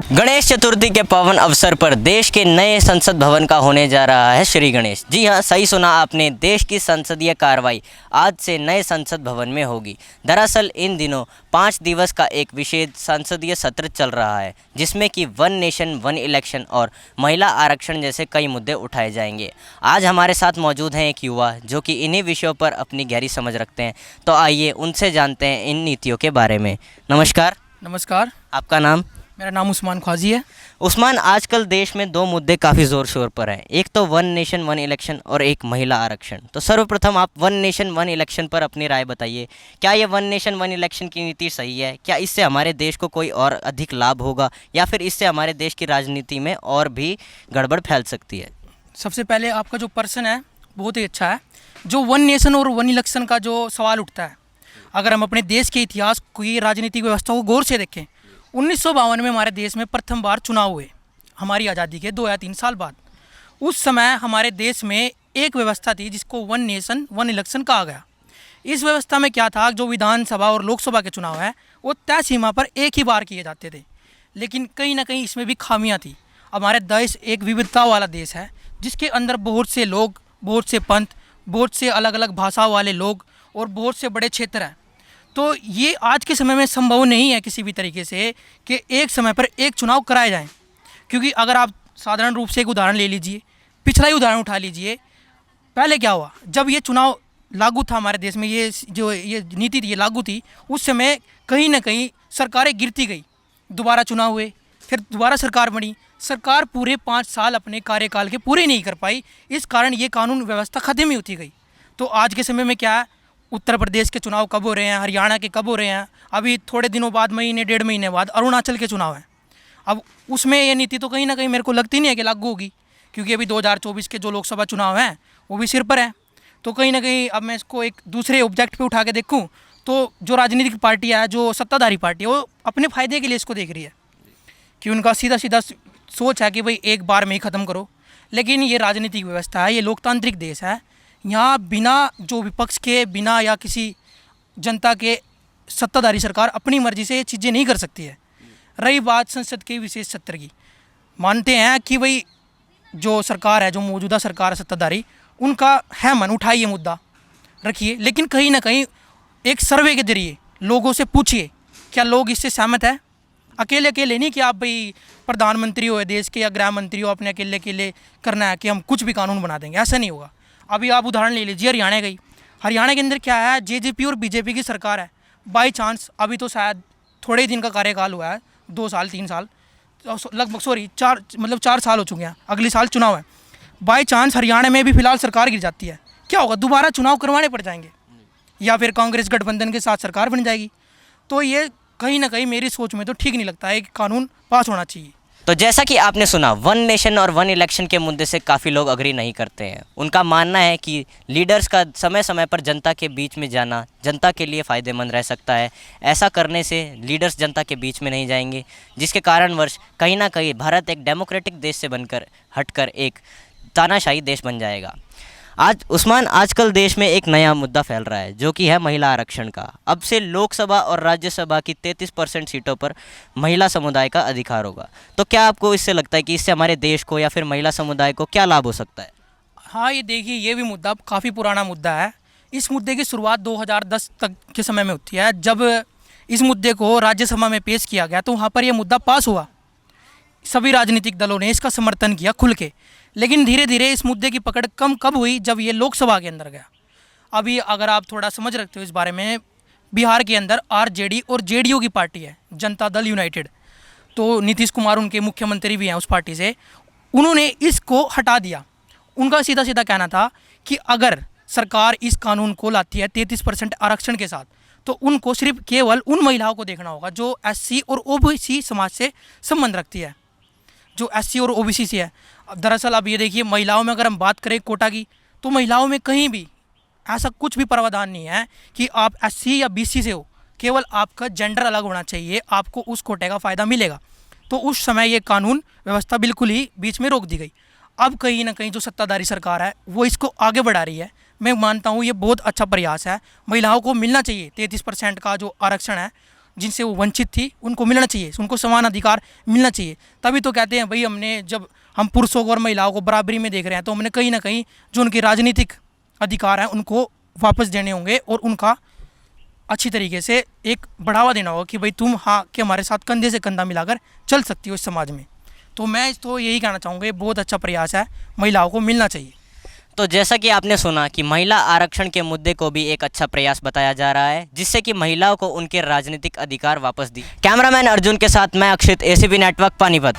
गणेश चतुर्थी के पावन अवसर पर देश के नए संसद भवन का होने जा रहा है श्री गणेश। जी हाँ, सही सुना आपने, देश की संसदीय कार्रवाई आज से नए संसद भवन में होगी। दरअसल इन दिनों 5 दिवस का एक विशेष संसदीय सत्र चल रहा है, जिसमें कि वन नेशन वन इलेक्शन और महिला आरक्षण जैसे कई मुद्दे उठाए जाएंगे। आज हमारे साथ मौजूद हैं एक युवा जो कि इन्हीं विषयों पर अपनी गहरी समझ रखते हैं, तो आइए उनसे जानते हैं इन नीतियों के बारे में। नमस्कार। नमस्कार। आपका नाम? मेरा नाम उस्मान ख्वाजी है। उस्मान, आजकल देश में 2 मुद्दे काफ़ी ज़ोर शोर पर हैं, एक तो वन नेशन वन इलेक्शन और एक महिला आरक्षण। तो सर्वप्रथम आप वन नेशन वन इलेक्शन पर अपनी राय बताइए। क्या ये वन नेशन वन इलेक्शन की नीति सही है? क्या इससे हमारे देश को कोई और अधिक लाभ होगा या फिर इससे हमारे देश की राजनीति में और भी गड़बड़ फैल सकती है? सबसे पहले आपका जो पर्सन है बहुत ही अच्छा है। जो वन नेशन और वन इलेक्शन का जो सवाल उठता है, अगर हम अपने देश के इतिहास की राजनीतिक व्यवस्था को गौर से देखें, 1952 में हमारे देश में प्रथम बार चुनाव हुए, हमारी आज़ादी के 2 या 3 साल बाद। उस समय हमारे देश में एक व्यवस्था थी जिसको वन नेशन वन इलेक्शन कहा गया। इस व्यवस्था में क्या था, जो विधानसभा और लोकसभा के चुनाव है वो तय सीमा पर एक ही बार किए जाते थे, लेकिन कहीं ना कहीं इसमें भी खामियां थी। हमारे देश एक विविधता वाला देश है, जिसके अंदर बहुत से लोग, बहुत से पंथ, बहुत से अलग अलग भाषा वाले लोग और बहुत से बड़े क्षेत्र हैं। तो ये आज के समय में संभव नहीं है किसी भी तरीके से कि एक समय पर एक चुनाव कराए जाएं, क्योंकि अगर आप साधारण रूप से एक उदाहरण ले लीजिए, पिछला ही उदाहरण उठा लीजिए। पहले क्या हुआ, जब ये चुनाव लागू था हमारे देश में, ये नीति थी, ये लागू थी, उस समय कहीं ना कहीं सरकारें गिरती गई। दोबारा चुनाव हुए, फिर दोबारा सरकार बनी, सरकार पूरे 5 साल अपने कार्यकाल के पूरे नहीं कर पाई। इस कारण ये कानून व्यवस्था खत्म ही होती गई। तो आज के समय में क्या है, उत्तर प्रदेश के चुनाव कब हो रहे हैं, हरियाणा के कब हो रहे हैं, अभी थोड़े दिनों बाद, महीने 1.5 महीने बाद अरुणाचल के चुनाव हैं। अब उसमें ये नीति तो कहीं ना कहीं मेरे को लगती नहीं है कि लागू होगी, क्योंकि अभी 2024 के जो लोकसभा चुनाव हैं वो भी सिर पर हैं। तो कहीं ना कहीं अब मैं इसको एक दूसरे ऑब्जेक्ट पे उठा के देखूँ तो जो राजनीतिक पार्टी है, जो सत्ताधारी पार्टी है, वो अपने फ़ायदे के लिए इसको देख रही है कि उनका सीधा सीधा सोच है कि भाई एक बार में ही ख़त्म करो। लेकिन ये राजनीतिक व्यवस्था है, ये लोकतांत्रिक देश है, यहाँ बिना जो विपक्ष के, बिना या किसी जनता के सत्ताधारी सरकार अपनी मर्जी से ये चीज़ें नहीं कर सकती है। रही बात संसद के विशेष सत्र की, मानते हैं कि भाई जो सरकार है, जो मौजूदा सरकार है सत्ताधारी, उनका है मन, उठाइए मुद्दा रखिए, लेकिन कहीं ना कहीं एक सर्वे के जरिए लोगों से पूछिए क्या लोग इससे सहमत है। अकेले अकेले नहीं कि आप भाई प्रधानमंत्री हो देश के या गृह मंत्री हो, अपने अकेले अकेले करना है कि हम कुछ भी कानून बना देंगे, ऐसा नहीं होगा। अभी आप उदाहरण ले लीजिए हरियाणा गई, हरियाणा के अंदर क्या है, जेजेपी और बीजेपी की सरकार है। बाई चांस, अभी तो शायद थोड़े ही दिन का कार्यकाल हुआ है, 2 साल 3 साल लगभग, 4 साल हो चुके हैं, अगले साल चुनाव है। बाई चांस हरियाणा में भी फिलहाल सरकार गिर जाती है, क्या होगा, दोबारा चुनाव करवाने पड़ जाएंगे या फिर कांग्रेस गठबंधन के साथ सरकार बन जाएगी। तो ये कहीं ना कहीं मेरी सोच में तो ठीक नहीं लगता है कि कानून पास होना चाहिए। तो जैसा कि आपने सुना, वन नेशन और वन इलेक्शन के मुद्दे से काफ़ी लोग अग्री नहीं करते हैं। उनका मानना है कि लीडर्स का समय समय पर जनता के बीच में जाना जनता के लिए फ़ायदेमंद रह सकता है। ऐसा करने से लीडर्स जनता के बीच में नहीं जाएंगे, जिसके कारणवश कहीं ना कहीं भारत एक डेमोक्रेटिक देश से बनकर हटकर एक तानाशाही देश बन जाएगा। आजकल देश में एक नया मुद्दा फैल रहा है, जो कि है महिला आरक्षण का। अब से लोकसभा और राज्यसभा की 33% सीटों पर महिला समुदाय का अधिकार होगा। तो क्या आपको इससे लगता है कि इससे हमारे देश को या फिर महिला समुदाय को क्या लाभ हो सकता है? हाँ, ये देखिए, ये भी मुद्दा काफ़ी पुराना मुद्दा है। इस मुद्दे की शुरुआत 2010 तक के समय में होती है, जब इस मुद्दे को राज्यसभा में पेश किया गया तो वहाँ पर यह मुद्दा पास हुआ। सभी राजनीतिक दलों ने इसका समर्थन किया खुल के, लेकिन धीरे धीरे इस मुद्दे की पकड़ कम कब हुई, जब ये लोकसभा के अंदर गया। अभी अगर आप थोड़ा समझ रखते हो इस बारे में, बिहार के अंदर आरजेडी और जेडीयू की पार्टी है, जनता दल यूनाइटेड, तो नीतीश कुमार उनके मुख्यमंत्री भी हैं उस पार्टी से, उन्होंने इसको हटा दिया। उनका सीधा सीधा कहना था कि अगर सरकार इस कानून को लाती है 33% आरक्षण के साथ, तो उनको सिर्फ केवल उन महिलाओं को देखना होगा जो एससी और ओबीसी समाज से संबंध रखती है, जो एससी और ओबीसी से है। दरअसल अब ये देखिए, महिलाओं में अगर हम बात करें कोटा की, तो महिलाओं में कहीं भी ऐसा कुछ भी प्रावधान नहीं है कि आप एससी या बीसी से हो, केवल आपका जेंडर अलग होना चाहिए, आपको उस कोटे का फ़ायदा मिलेगा। तो उस समय ये कानून व्यवस्था बिल्कुल ही बीच में रोक दी गई। अब कहीं ना कहीं जो सत्ताधारी सरकार है वो इसको आगे बढ़ा रही है। मैं मानता हूँ ये बहुत अच्छा प्रयास है, महिलाओं को मिलना चाहिए 33% का जो आरक्षण है, जिनसे वो वंचित थी उनको मिलना चाहिए, उनको समान अधिकार मिलना चाहिए। तभी तो कहते हैं भाई हमने जब हम पुरुषों को और महिलाओं को बराबरी में देख रहे हैं तो हमने कहीं ना कहीं जो उनके राजनीतिक अधिकार हैं उनको वापस देने होंगे और उनका अच्छी तरीके से एक बढ़ावा देना होगा कि भाई तुम हाँ कि हमारे साथ कंधे से कंधा मिलाकर चल सकती हो इस समाज में। तो मैं तो यही कहना चाहूँगा, ये बहुत अच्छा प्रयास है, महिलाओं को मिलना चाहिए। तो जैसा कि आपने सुना कि महिला आरक्षण के मुद्दे को भी एक अच्छा प्रयास बताया जा रहा है जिससे कि महिलाओं को उनके राजनीतिक अधिकार वापस दी। कैमरामैन अर्जुन के साथ मैं अक्षित, एसीबी नेटवर्क पानीपत।